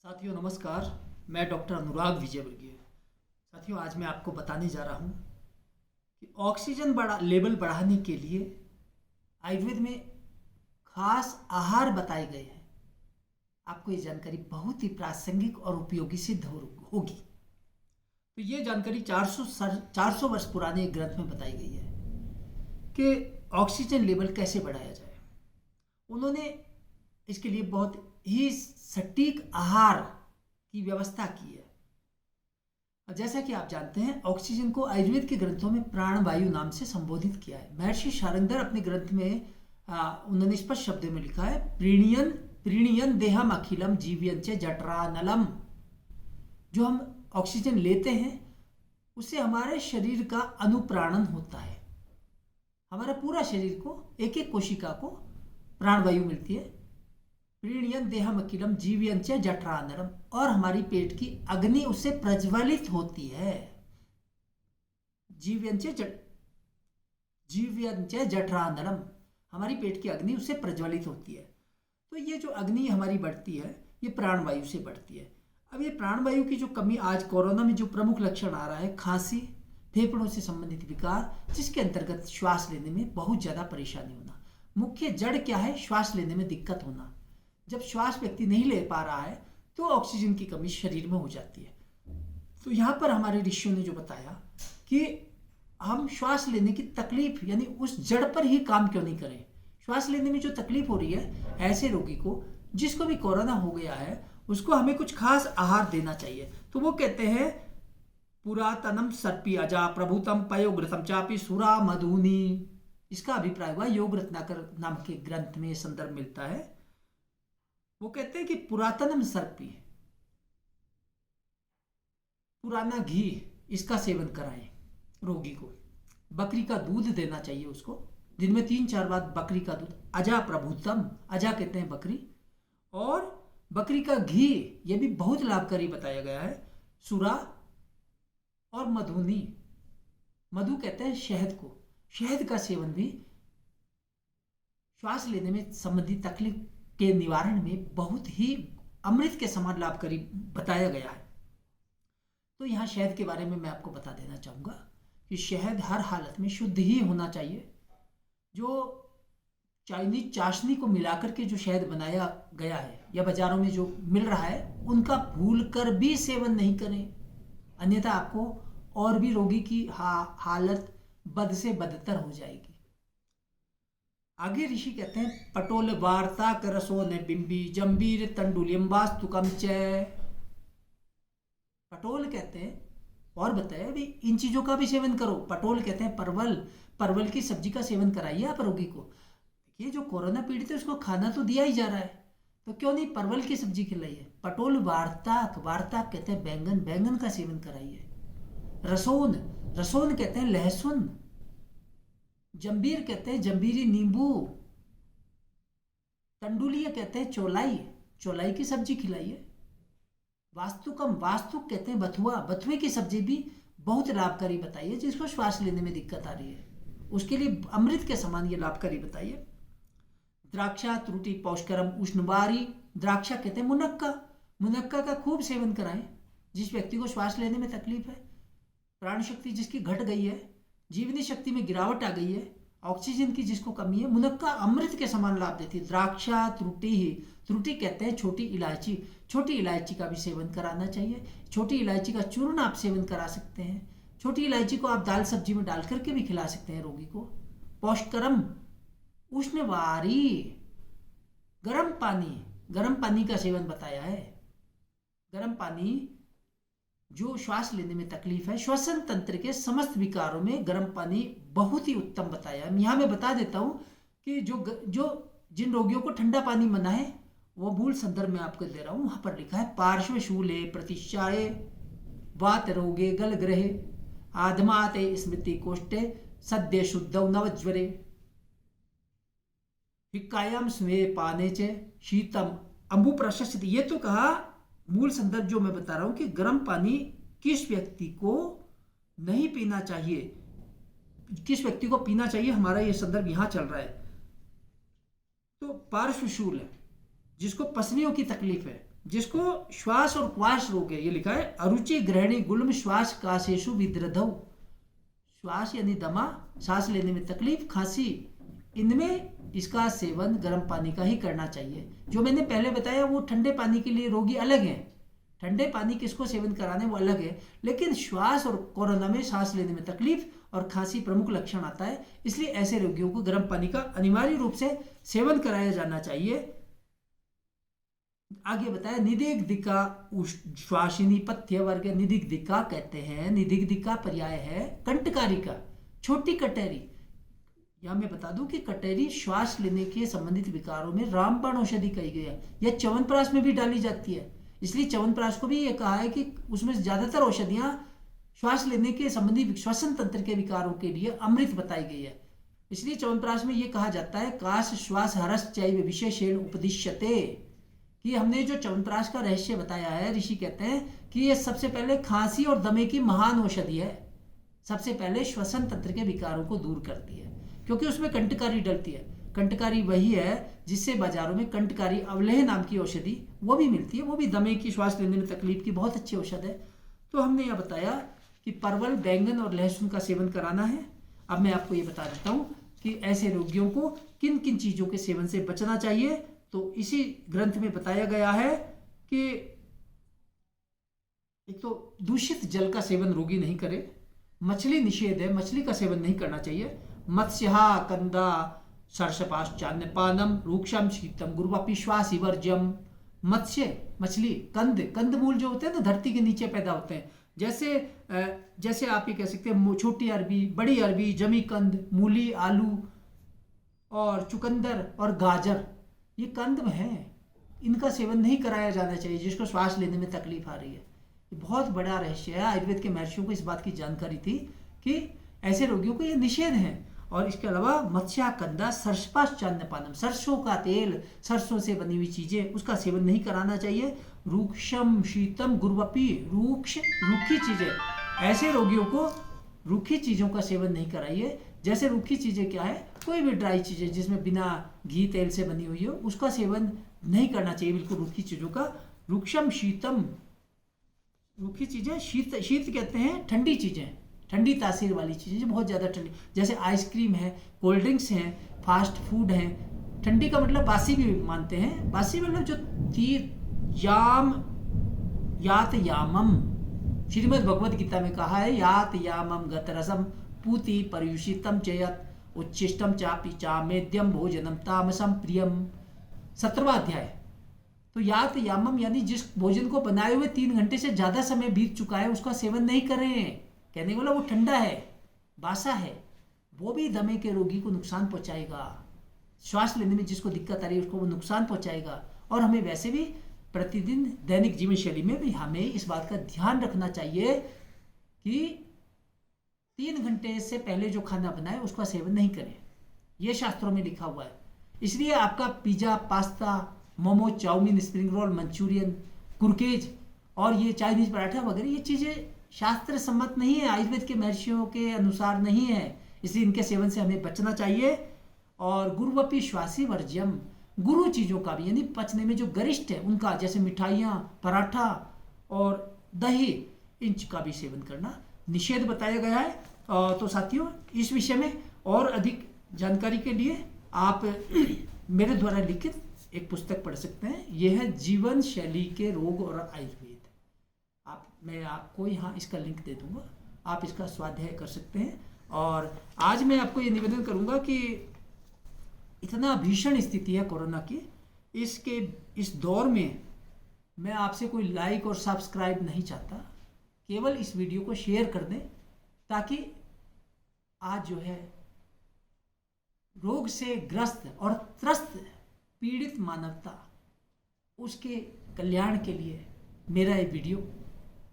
साथियों नमस्कार। मैं डॉक्टर अनुराग विजयवर्गीय। साथियों आज मैं आपको बताने जा रहा हूँ कि ऑक्सीजन लेवल बढ़ाने के लिए आयुर्वेद में खास आहार बताए गए हैं। आपको ये जानकारी बहुत ही प्रासंगिक और उपयोगी सिद्ध होगी। तो ये जानकारी 400 वर्ष पुराने एक ग्रंथ में बताई गई है कि ऑक्सीजन लेवल कैसे बढ़ाया जाए। उन्होंने इसके लिए बहुत ही सटीक आहार की व्यवस्था की है। और जैसा कि आप जानते हैं, ऑक्सीजन को आयुर्वेद के ग्रंथों में प्राण वायु नाम से संबोधित किया है। महर्षि शारंगर अपने ग्रंथ में उन्होंने स्पष्ट शब्दों में लिखा है, प्रीणियन प्रीणियन देहम अखिलम जीव्यंच जठरानलम। जो हम ऑक्सीजन लेते हैं उससे हमारे शरीर का अनुप्राणन होता है। हमारा पूरा शरीर को एक एक कोशिका को प्राणवायु मिलती है। प्रीणियन देहम अखिलम जीव्यंच जठरानलम, और हमारी पेट की अग्नि उससे प्रज्वलित होती है। जीव्यंच जठरानलम, हमारी पेट की अग्नि उससे प्रज्वलित होती है। तो ये जो अग्नि हमारी बढ़ती है ये प्राणवायु से बढ़ती है। अब ये प्राणवायु की जो कमी आज कोरोना में जो प्रमुख लक्षण आ रहा है, खांसी, फेफड़ों से संबंधित विकार, जिसके अंतर्गत श्वास लेने में बहुत ज़्यादा परेशानी होना। मुख्य जड़ क्या है? श्वास लेने में दिक्कत होना। जब श्वास व्यक्ति नहीं ले पा रहा है तो ऑक्सीजन की कमी शरीर में हो जाती है। तो यहाँ पर हमारे ऋषियों ने जो बताया कि हम श्वास लेने की तकलीफ यानी उस जड़ पर ही काम क्यों नहीं करें। श्वास लेने में जो तकलीफ हो रही है, ऐसे रोगी को जिसको भी कोरोना हो गया है उसको हमें कुछ खास आहार देना चाहिए। तो वो कहते हैं, पुरातनम सर्पी अजा प्रभुतम पयोघृतम चापी सुरा मधुनी। इसका अभिप्राय हुआ योग रत्नाकर नाम के ग्रंथ में संदर्भ मिलता है। वो कहते हैं कि पुरातनम सर्पी, पुराना घी, इसका सेवन कराएं रोगी को। बकरी का दूध देना चाहिए उसको, दिन में 3-4 बार बकरी का दूध। अजा प्रभुतम, अजा कहते हैं बकरी, और बकरी का घी ये भी बहुत लाभकारी बताया गया है। सुरा और मधुनी, मधु कहते हैं शहद को, शहद का सेवन भी श्वास लेने में संबंधित तकलीफ के निवारण में बहुत ही अमृत के समान लाभकारी बताया गया है। तो यहाँ शहद के बारे में मैं आपको बता देना चाहूँगा कि शहद हर हालत में शुद्ध ही होना चाहिए। जो चाइनीज चाशनी को मिलाकर के जो शहद बनाया गया है या बाजारों में जो मिल रहा है, उनका भूल कर भी सेवन नहीं करें, अन्यथा आपको और भी रोगी की हालत बद से बदतर हो जाएगी। आगे ऋषि कहते हैं, पटोल वार्ता करसो न बिंबी जंबीर तंडुलियम वास्तुकम च। पटोल कहते हैं, और बताया भी इन चीजों का भी सेवन करो। पटोल कहते हैं परवल, परवल की सब्जी का सेवन कराइए आप रोगी को। देखिए जो कोरोना पीड़ित है उसको खाना तो दिया ही जा रहा है, तो क्यों नहीं परवल की सब्जी खिलाइए। पटोल वार्ताक, वार्ताक कहते हैं बैंगन, बैंगन का सेवन कराइए। रसोन, रसोन कहते हैं लहसुन। जंबीर कहते हैं जंबीरी नींबू। तंडुलिया कहते हैं चौलाई, चौलाई की सब्जी खिलाइए। वास्तुकम, वास्तुक कहते हैं बथुआ, बथुए की सब्जी भी बहुत लाभकारी बताइए। जिसको श्वास लेने में दिक्कत आ रही है उसके लिए अमृत के समान ये लाभकारी बताइए। द्राक्षा त्रुटि पौष्करम उष्णवारी, द्राक्षा कहते हैं मुनक्का, मुनक्का का खूब सेवन कराएं। जिस व्यक्ति को श्वास लेने में तकलीफ है, प्राण शक्ति जिसकी घट गई है, जीवनी शक्ति में गिरावट आ गई है, ऑक्सीजन की जिसको कमी है, मुनक्का अमृत के समान लाभ देती है। द्राक्षा त्रुटि ही, त्रुटि कहते हैं छोटी इलायची, छोटी इलायची का भी सेवन कराना चाहिए। छोटी इलायची का चूर्ण आप सेवन करा सकते हैं। छोटी इलायची को आप दाल सब्जी में डाल करके भी खिला सकते हैं रोगी को। पौष्करम उष्णवारी, गर्म पानी, गर्म पानी का सेवन बताया है। गर्म पानी जो श्वास लेने में तकलीफ है, श्वसन तंत्र के समस्त विकारों में गर्म पानी बहुत ही उत्तम बताया है। यहाँ मैं बता देता हूँ कि जिन रोगियों को ठंडा पानी मना है वो मूल संदर्भ में आपको दे रहा हूँ। वहाँ पर लिखा है, पार्श्व शूले प्रतिष्ठाए वात रोगे गल ग्रहे आधमाते स्मृति कोष्ठे सद्य शुद्ध नवज्वरे हिक्कायाम स्वे पाने चे शीतम अंबु प्रशस्त। ये तो कहा मूल संदर्भ जो मैं बता रहा हूं कि गर्म पानी किस व्यक्ति को नहीं पीना चाहिए, किस व्यक्ति को पीना चाहिए, हमारा ये संदर्भ यहां चल रहा है। तो पार्श्वशूल है, जिसको पसलियों की तकलीफ है जिसको श्वास और क्वाश रोग है, ये लिखा है अरुचि ग्रहणी गुल्म श्वास काशेषु विद्रधौ, श्वास यानी दमा, सांस लेने में तकलीफ, खांसी, इनमें इसका सेवन गर्म पानी का ही करना चाहिए। जो मैंने पहले बताया वो ठंडे पानी के लिए रोगी अलग हैं, ठंडे पानी किसको सेवन कराने वो अलग है, लेकिन श्वास और कोरोना में सांस लेने में तकलीफ और खांसी प्रमुख लक्षण आता है, इसलिए ऐसे रोगियों को गर्म पानी का अनिवार्य रूप से सेवन कराया जाना चाहिए। आगे बताया निदिग्धिका श्वासिनी पथ्य वर्ग, निदिग्धिका कहते हैं, निदिग्धिका पर्याय है कंटकारिका, छोटी कटेरी। यहां मैं बता दूं कि कटेरी श्वास लेने के संबंधित विकारों में रामबाण औषधि कही गई है, यह च्यवनप्राश में भी डाली जाती है, इसलिए च्यवनप्राश को भी यह कहा है कि उसमें ज्यादातर औषधियां श्वास लेने के संबंधी श्वसन तंत्र के विकारों के लिए अमृत बताई गई है, इसलिए च्यवनप्राश में यह कहा जाता है काश श्वास हरस चैव विशेषेण उपदिश्यते, कि हमने जो च्यवनप्राश का रहस्य बताया है, ऋषि कहते हैं कि यह सबसे पहले खांसी और दमे की महान औषधि है, सबसे पहले श्वसन तंत्र के विकारों को दूर करती है, क्योंकि उसमें कंटकारी डलती है। कंटकारी वही है जिससे बाजारों में कंटकारी अवलेह नाम की औषधि वो भी मिलती है, वो भी दमे की श्वास लेने में तकलीफ की बहुत अच्छी औषध है। तो हमने यह बताया कि परवल, बैंगन और लहसुन का सेवन कराना है। अब मैं आपको ये बता देता हूँ कि ऐसे रोगियों को किन किन चीज़ों के सेवन से बचना चाहिए। तो इसी ग्रंथ में बताया गया है कि एक तो दूषित जल का सेवन रोगी नहीं करे, मछली निषेध है, मछली का सेवन नहीं करना चाहिए, मत्स्यहा कंदा सर्षपाश्चान्यपानम रूक्षम शीतम गुरुवापी श्वास वर्ज्यम, मत्स्य मछली, कंद मूल जो होते हैं ना धरती के नीचे पैदा होते हैं, जैसे आप ये कह सकते हैं छोटी अरबी, बड़ी अरबी, जमी कंद, मूली, आलू और चुकंदर और गाजर, ये कंद हैं, इनका सेवन नहीं कराया जाना चाहिए जिसको श्वास लेने में तकलीफ आ रही है। ये बहुत बड़ा रहस्य है, आयुर्वेद के महर्षियों को इस बात की जानकारी थी कि ऐसे रोगियों को ये निषेध है। और इसके अलावा मत्स्या कंदा सर्षपाश्चान्यपानम, सरसों का तेल, सरसों से बनी हुई चीजें, उसका सेवन नहीं कराना चाहिए। रूक्षम शीतम गुरुवपी, रूखी चीजें, ऐसे रोगियों को रूखी चीजों का सेवन नहीं कराइए। जैसे रूखी चीजें क्या है, कोई भी ड्राई चीजें जिसमें बिना घी तेल से बनी हुई हो उसका सेवन नहीं करना चाहिए, बिल्कुल रूखी चीजों का। रूक्षम शीतम, रूखी चीजें, शीत कहते हैं ठंडी चीजें, ठंडी तासीर वाली चीजें जो बहुत ज्यादा ठंडी, जैसे आइसक्रीम है, कोल्ड ड्रिंक्स हैं, फास्ट फूड हैं। ठंडी का मतलब बासी भी मानते हैं, बासी मतलब जो तीर याम यात यामम, श्रीमद् भगवद गीता में कहा है यात यामम गतरसम पूति पर्युषितम चयत उच्चिष्टम चापि चामेद्यम भोजनम तामसम प्रियम, 17वां अध्याय। तो यात यामम यानी जिस भोजन को बनाए हुए 3 घंटे से ज्यादा समय बीत चुका है उसका सेवन नहीं करें, कहने वाला वो ठंडा है, बासा है, वो भी दमे के रोगी को नुकसान पहुंचाएगा, श्वास लेने में जिसको दिक्कत आ रही है उसको वो नुकसान पहुंचाएगा। और हमें वैसे भी प्रतिदिन दैनिक जीवन शैली में भी हमें इस बात का ध्यान रखना चाहिए कि 3 घंटे से पहले जो खाना बनाए उसका सेवन नहीं करें, यह शास्त्रों में लिखा हुआ है। इसलिए आपका pizza, pasta, momo, chowmein, spring roll, Manchurian, कुरकेज और ये चाइनीज पराठा वगैरह ये चीजें शास्त्र सम्मत नहीं है, आयुर्वेद के महर्षियों के अनुसार नहीं है, इसलिए इनके सेवन से हमें बचना चाहिए। और गुरुवपी श्वासी वर्ज्यम, गुरु चीजों का भी यानी पचने में जो गरिष्ठ है उनका, जैसे मिठाइयाँ, पराठा और दही, इन का भी सेवन करना निषेध बताया गया है। तो साथियों इस विषय में और अधिक जानकारी के लिए आप मेरे द्वारा लिखित एक पुस्तक पढ़ सकते हैं, यह है जीवन शैली के रोग और आयुर्वेद। मैं आपको यहाँ इसका लिंक दे दूंगा, आप इसका स्वाध्याय कर सकते हैं। और आज मैं आपको ये निवेदन करूंगा कि इतना भीषण स्थिति है कोरोना की, इस दौर में मैं आपसे कोई लाइक और सब्सक्राइब नहीं चाहता, केवल इस वीडियो को शेयर कर दें ताकि आज जो है रोग से ग्रस्त और त्रस्त पीड़ित मानवता, उसके कल्याण के लिए मेरा ये वीडियो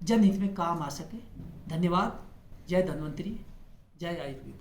जनहित में काम आ सके। धन्यवाद। जय धन्वंतरी, जय आयुर्वेद।